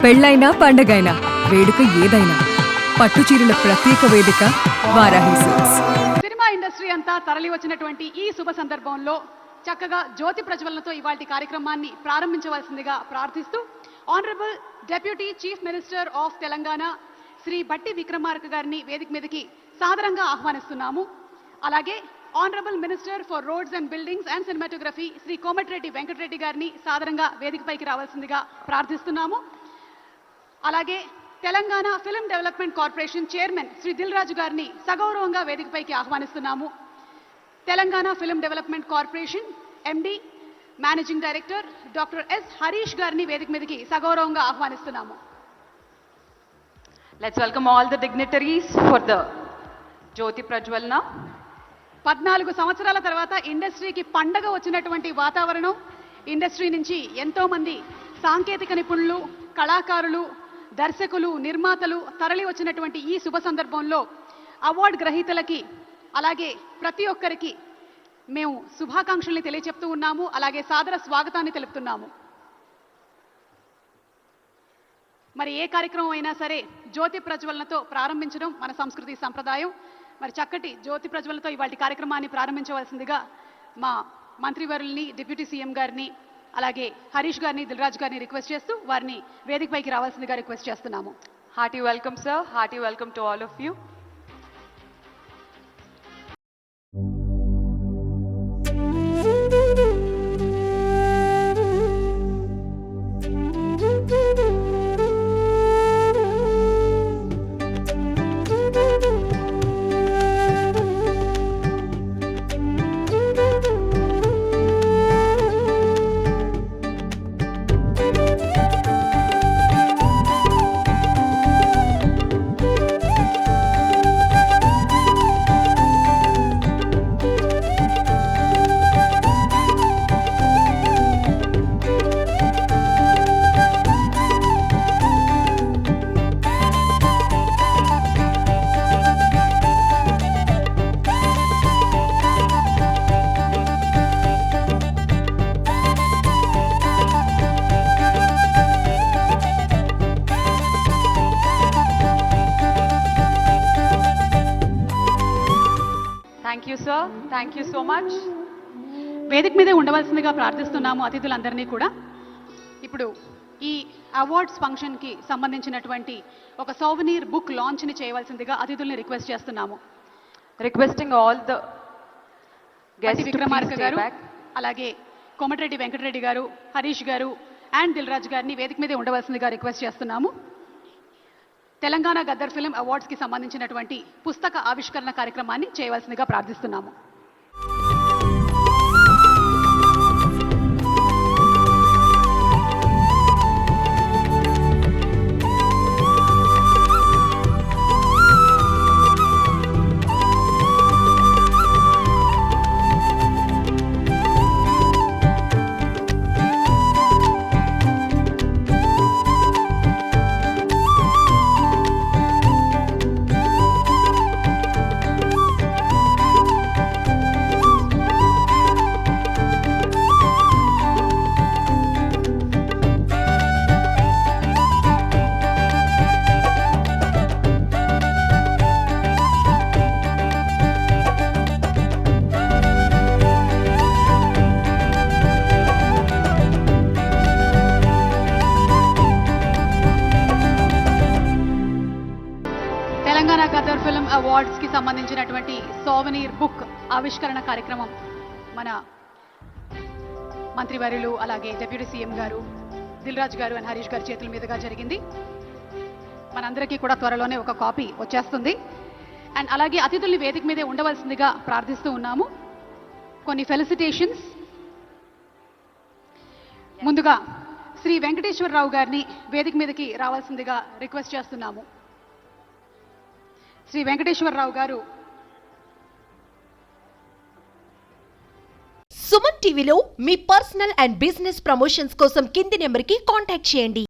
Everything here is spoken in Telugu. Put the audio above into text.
పెళ్ళైనా పండగైనా వేడుక ఏదైనా పట్టుచీరల ప్రత్యేక వేదిక వారాహి సిల్క్స్. సినిమా ఇండస్ట్రీ అంతా తరలి వచ్చినటువంటి ఈ శుభ సందర్భంలో చక్కగా జ్యోతి ప్రజ్వలనతో ఇవాల్టి కార్యక్రమాన్ని ప్రారంభించవలసిందిగా ప్రార్థిస్తూ honourable deputy chief minister of Telangana Shri Bhatti Vikramarka గారిని వేదిక మీదకి సాదరంగా ఆహ్వానిస్తున్నాము. అలాగే honourable minister for roads and buildings and cinematography Shri Komatireddy Venkatareddy గారిని సాదరంగా వేదికపైకి రావాల్సిందిగా ప్రార్థిస్తున్నాము. అలాగే Telangana film development corporation chairman Shri Dil Raju గారిని సగౌరవంగా వేదికపైకి ఆహ్వానిస్తున్నాము. Telangana film development corporation MD managing director doctor S Harish గారిని వేదిక మీదకి సగౌరవంగా ఆహ్వానిస్తున్నాము. Let's welcome all the dignitaries for the Jyoti Prajwalana. 14 సంవత్సరాల తర్వాత ఇండస్ట్రీకి పండగ వచ్చినటువంటి వాతావరణం, ఇండస్ట్రీ నుంచి ఎంతో మంది సాంకేతిక నిపుణులు, కళాకారులు, దర్శకులు, నిర్మాతలు తరలి వచ్చినటువంటి ఈ శుభ సందర్భంలో అవార్డు గ్రహీతలకి అలాగే ప్రతి ఒక్కరికి మేము శుభాకాంక్షల్ని తెలియచెప్తూ ఉన్నాము. అలాగే సాదర స్వాగతాన్ని తెలుపుతున్నాము. మరి ఏ కార్యక్రమం అయినా సరే జ్యోతి ప్రజ్వలనతో ప్రారంభించడం మన సంస్కృతి సంప్రదాయం. మరి చక్కటి జ్యోతి ప్రజ్వలనతో ఇవాళ కార్యక్రమాన్ని ప్రారంభించవలసిందిగా మా మంత్రివర్యుల్ని, డిప్యూటీ సీఎం గారిని, అలాగే హరీష్ గారిని, దిల్ రాజు గారిని రిక్వెస్ట్ చేస్తూ వారిని వేదికపైకి రావాల్సిందిగా రిక్వెస్ట్ చేస్తున్నాము. Hearty welcome, sir. Hearty welcome to all of you. Thank you, sir. Thank you so much. వేదిక మీదే ఉండవలసిందిగా ప్రార్థిస్తున్నాము అతిథులందరినీ కూడా. ఇప్పుడు ఈ అవార్డ్స్ ఫంక్షన్కి సంబంధించినటువంటి ఒక సోవెనీర్ బుక్ లాంచ్ని చేయవలసిందిగా అతిథుల్ని రిక్వెస్ట్ చేస్తున్నాము. Requesting all the guests to Vikramarka please stay గారు, back. అలాగే కోమటిరెడ్డి వెంకటరెడ్డి గారు, హరీష్ గారు అండ్ దిల్ రాజు గారిని వేదిక మీదే ఉండవలసిందిగా రిక్వెస్ట్ చేస్తున్నాము. తెలంగాణ గద్దర్ ఫిల్మ్ అవార్డ్స్కి సంబంధించినటువంటి పుస్తక ఆవిష్కరణ కార్యక్రమాన్ని చేయవలసిందిగా ప్రార్థిస్తున్నాము. తెలంగాణ గద్దర్ ఫిల్మ్ అవార్డ్స్కి సంబంధించినటువంటి సోవెనీర్ బుక్ ఆవిష్కరణ కార్యక్రమం మన మంత్రివర్యులు, అలాగే డిప్యూటీ సీఎం గారు, దిల్ రాజు గారు అండ్ హరీష్ గారి చేతుల మీదుగా జరిగింది. మనందరికీ కూడా త్వరలోనే ఒక కాపీ వచ్చేస్తుంది. అండ్ అలాగే అతిథుల్ని వేదిక మీదే ఉండవలసిందిగా ప్రార్థిస్తూ ఉన్నాము. కొన్ని ఫెలిసిటేషన్స్. ముందుగా శ్రీ వెంకటేశ్వరరావు గారిని వేదిక మీదకి రావాల్సిందిగా రిక్వెస్ట్ చేస్తున్నాము. శ్రీ వెంకటేశ్వరరావు గారు. సుమన్ టీవీలో మీ పర్సనల్ అండ్ బిజినెస్ ప్రమోషన్స్ కోసం కింది నెంబర్కి కాంటాక్ట్ చేయండి.